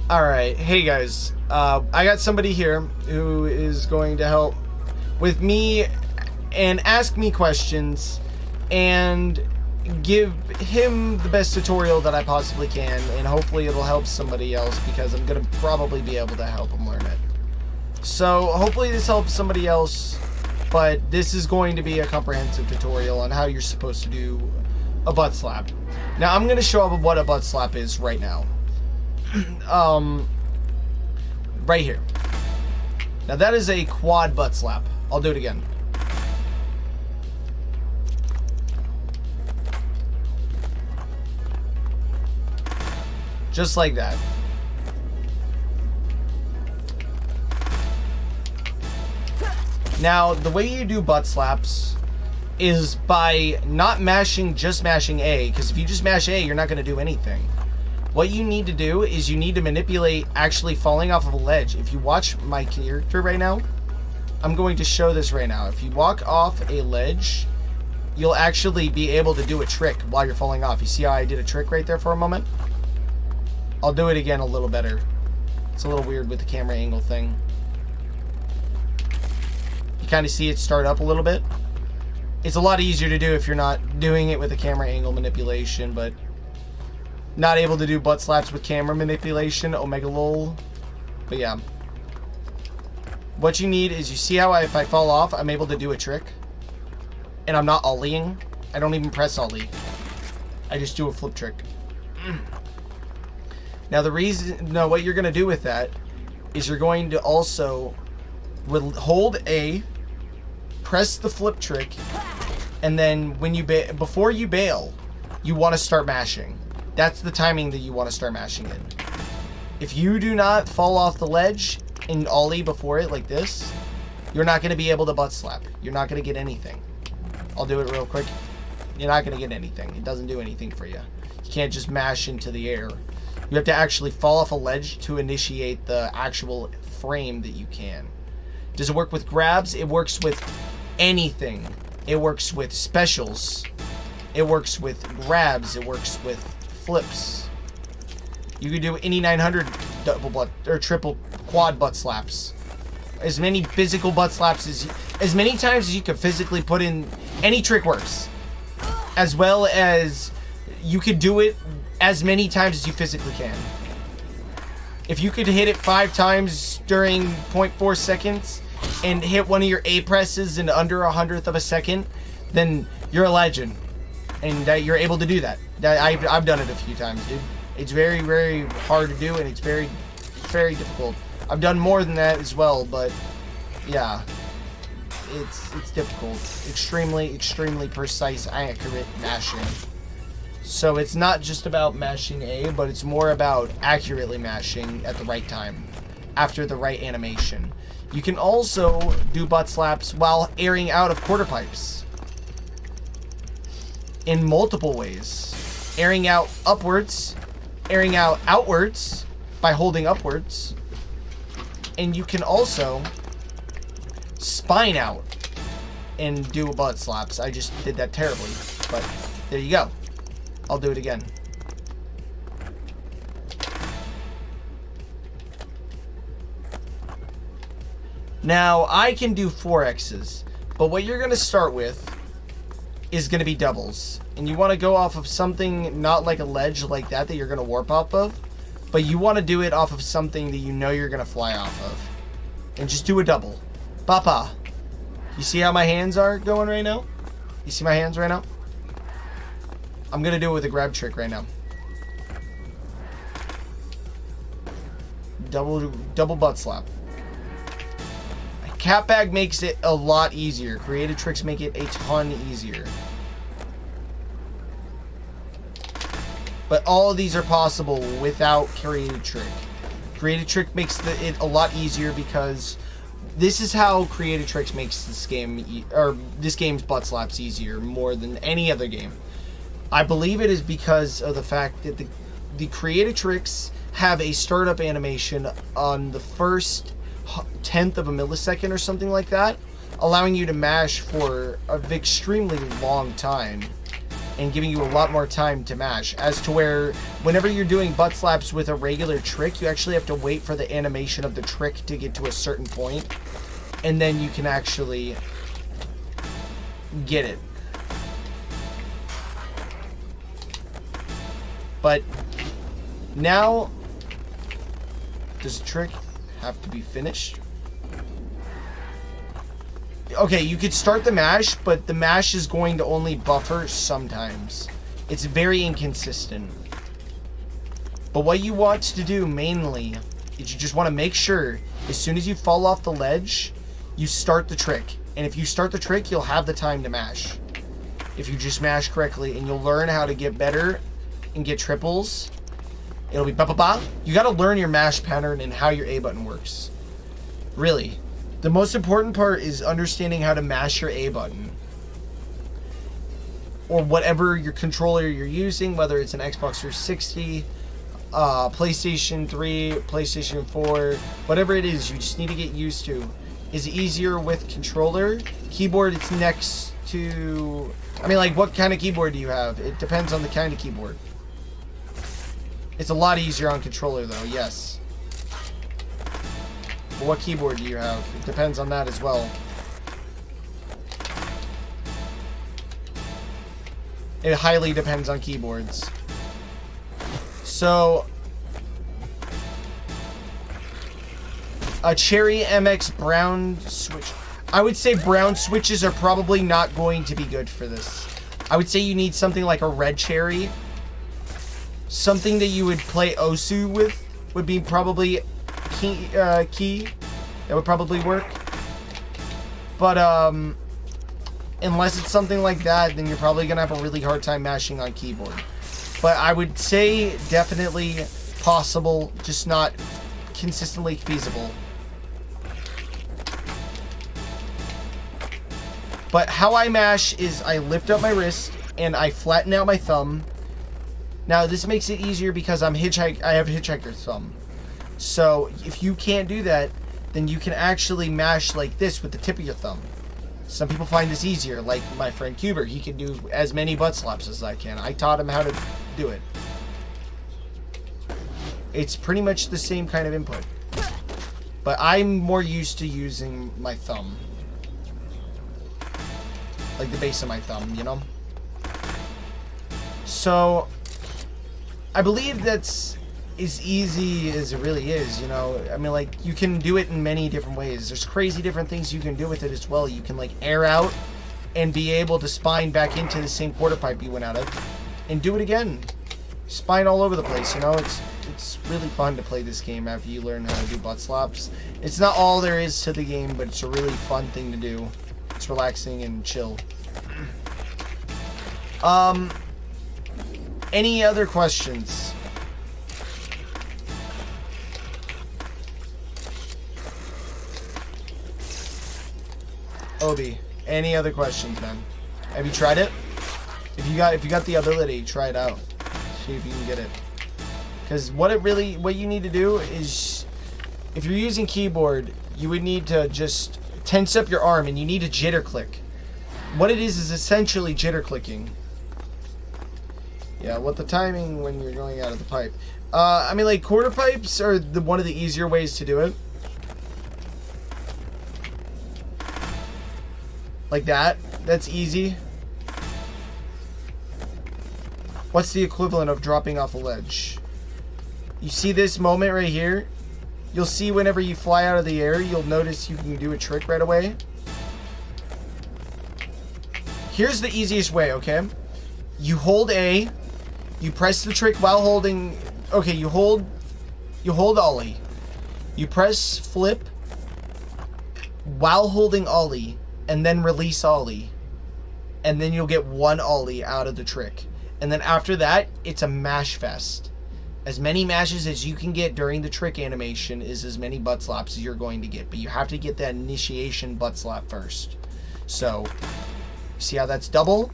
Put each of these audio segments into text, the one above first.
Alright, hey guys. I got somebody here who is going to help with me and ask me questions and give him the best tutorial that I possibly can, and hopefully it'll help somebody else because I'm going to probably be able to help him learn it. So hopefully this helps somebody else, but this is going to be a comprehensive tutorial on how you're supposed to do a butt slap. Now I'm going to show up what a butt slap is right now. Right here. Now that is a quad butt slap. I'll do it again. Just like that. Now, the way you do butt slaps is by not mashing, just mashing A, because if you just mash A, you're not going to do anything. What you need to do is you need to manipulate actually falling off of a ledge. If you watch my character right now, I'm going to show this right now. If you walk off a ledge, you'll actually be able to do a trick while you're falling off. You see how I did a trick right there for a moment? I'll do it again a little better. It's a little weird with the camera angle thing. You kind of see it start up a little bit. It's a lot easier to do if you're not doing it with a camera angle manipulation, but not able to do butt slaps with camera manipulation, omega lol. But yeah. What you need is, you see how if I fall off, I'm able to do a trick? And I'm not ollieing. I don't even press ollie. I just do a flip trick. Now what you're going to do with that is you're going to also hold A, press the flip trick, and then when you before you bail, you want to start mashing. That's the timing that you want to start mashing in. If you do not fall off the ledge and ollie before it like this, you're not going to be able to butt slap. You're not going to get anything. I'll do it real quick. You're not going to get anything. It doesn't do anything for you. You can't just mash into the air. You have to actually fall off a ledge to initiate the actual frame that you can. Does it work with grabs? It works with anything. It works with specials. It works with grabs. It works with flips. You can do any 900 double butt or triple quad butt slaps. As many physical butt slaps as many times as you can physically put in. Any trick works. As well as you could do it as many times as you physically can. If you could hit it 5 times during 0.4 seconds and hit one of your A presses in under 100th of a second, then you're a legend. And you're able to do that. I've done it a few times, dude. It's very, very hard to do, and it's very, very difficult. I've done more than that as well, but yeah, it's difficult. Extremely, extremely precise, accurate mashing. So it's not just about mashing A, but it's more about accurately mashing at the right time, after the right animation. You can also do butt slaps while airing out of quarter pipes in multiple ways. Airing out upwards, airing out outwards by holding upwards, and you can also spine out and do butt slaps. I just did that terribly, but there you go. I'll do it again. Now, I can do 4X's, but what you're going to start with is going to be doubles. And you want to go off of something not like a ledge like that you're going to warp off of, but you want to do it off of something that you know you're going to fly off of. And just do a double. Papa. You see how my hands are going right now? You see my hands right now? I'm going to do it with a grab trick right now. Double butt slap. Cat bag makes it a lot easier. Creative tricks make it a ton easier. But all of these are possible without creative trick. Creative trick makes it a lot easier because this is how creative tricks makes this game, this game's butt slaps easier more than any other game. I believe it is because of the fact that the creative tricks have a startup animation on the first 10th of a millisecond or something like that, allowing you to mash for an extremely long time. and giving you a lot more time to mash, as to where whenever you're doing butt slaps with a regular trick, you actually have to wait for the animation of the trick to get to a certain point, and then you can actually get it. But now, does the trick have to be finished? Okay, you could start the mash, but the mash is going to only buffer sometimes. It's very inconsistent. But what you want to do mainly is you just want to make sure as soon as you fall off the ledge, you start the trick. And if you start the trick, you'll have the time to mash. If you just mash correctly, and you'll learn how to get better and get triples. It'll be ba-ba-ba. You got to learn your mash pattern and how your A button works. Really. The most important part is understanding how to mash your A button. Or whatever your controller you're using, whether it's an Xbox 360, PlayStation 3, PlayStation 4, whatever it is, you just need to get used to. Is easier with controller. Keyboard, it's next to... I mean, like, what kind of keyboard do you have? It depends on the kind of keyboard. It's a lot easier on controller, though, yes. But what keyboard do you have? It depends on that as well. It highly depends on keyboards. So, a Cherry MX brown switch. I would say brown switches are probably not going to be good for this. I would say you need something like a red cherry. Something that you would play Osu with would be probably key. That would probably work. But unless it's something like that, then you're probably gonna have a really hard time mashing on keyboard. But I would say definitely possible, just not consistently feasible. But how I mash is I lift up my wrist and I flatten out my thumb. Now this makes it easier because I have hitchhiker's thumb. So if you can't do that, then you can actually mash like this with the tip of your thumb. Some people find this easier, like my friend Cuber. He can do as many butt slaps as I can. I taught him how to do it. It's pretty much the same kind of input. But I'm more used to using my thumb. Like the base of my thumb, you know? So, I believe that's as easy as it really is, you know? I mean, like, you can do it in many different ways. There's crazy different things you can do with it as well. You can, like, air out and be able to spine back into the same quarter pipe you went out of. And do it again. Spine all over the place, you know? It's really fun to play this game after you learn how to do butt slaps. It's not all there is to the game, but it's a really fun thing to do. It's relaxing and chill. Any other questions? Obi, any other questions, man? Have you tried it? If you got the ability, try it out. See if you can get it. Because what you need to do is, if you're using keyboard, you would need to just tense up your arm and you need to jitter click. What it is essentially jitter clicking. Yeah, what the timing when you're going out of the pipe. I mean, like, quarter pipes are one of the easier ways to do it. Like that. That's easy. What's the equivalent of dropping off a ledge? You see this moment right here? You'll see whenever you fly out of the air, you'll notice you can do a trick right away. Here's the easiest way, okay? You hold A, you press the trick while holding... Okay, you hold Ollie. You press flip while holding Ollie, and then release Ollie. And then you'll get one Ollie out of the trick. And then after that, it's a mash fest. As many mashes as you can get during the trick animation is as many butt slaps as you're going to get. But you have to get that initiation butt slap first. So, see how that's double?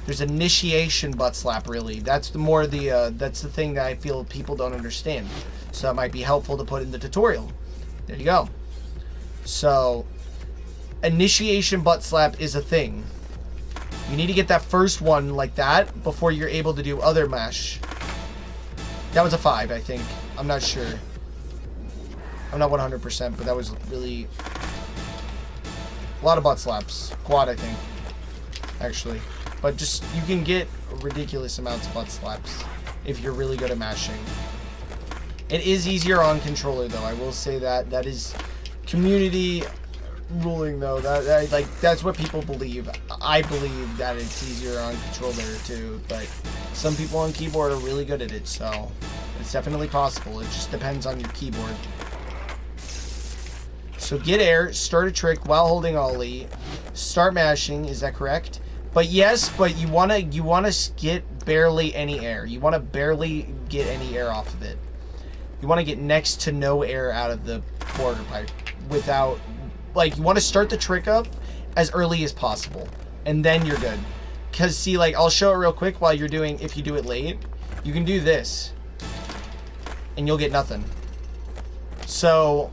There's initiation butt slap, really. That's that's the thing that I feel people don't understand. So that might be helpful to put in the tutorial. There you go. So, initiation butt slap is a thing. You need to get that first one like that before you're able to do other mash. That was a 5, I think. I'm not sure. I'm not 100%, but that was really a lot of butt slaps. Quad, I think, actually. But just, you can get ridiculous amounts of butt slaps if you're really good at mashing. It is easier on controller, though. I will say that. That is community ruling, though. That's what people believe. I believe that it's easier on controller, too. But some people on keyboard are really good at it, so it's definitely possible. It just depends on your keyboard. So get air, start a trick while holding Ollie, start mashing. Is that correct? But yes, but you wanna get barely any air. You wanna barely get any air off of it. You wanna get next to no air out of the quarter pipe without, like, you wanna start the trick up as early as possible, and then you're good. Cause see, like, I'll show it real quick while you're doing. If you do it late, you can do this, and you'll get nothing. So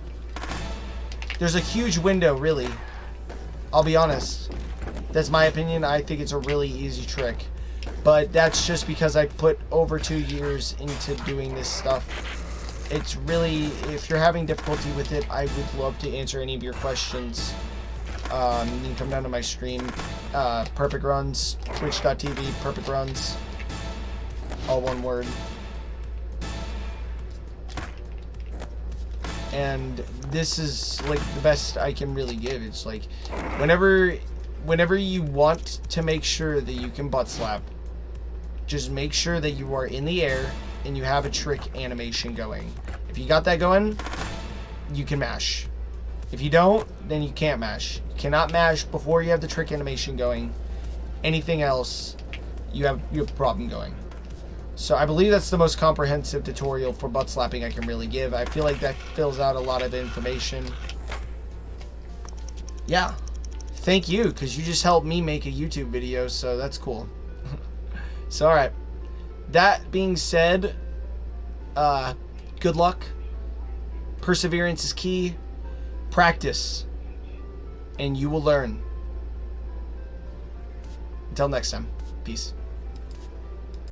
there's a huge window, really. I'll be honest. That's my opinion. I think it's a really easy trick. But that's just because I put over 2 years into doing this stuff. It's really, if you're having difficulty with it, I would love to answer any of your questions. You can come down to my stream. Perfect Runs, twitch.tv, Perfect Runs. All one word. And this is like the best I can really give. It's like whenever you want to make sure that you can butt slap, just make sure that you are in the air and you have a trick animation going. If you got that going, you can mash. If you don't, then you can't mash. You cannot mash before you have the trick animation going. Anything else, you have a problem going. So I believe that's the most comprehensive tutorial for butt slapping I can really give. I feel like that fills out a lot of information. Yeah. Thank you, because you just helped me make a YouTube video, so that's cool. So, alright. That being said, good luck. Perseverance is key. Practice. And you will learn. Until next time. Peace.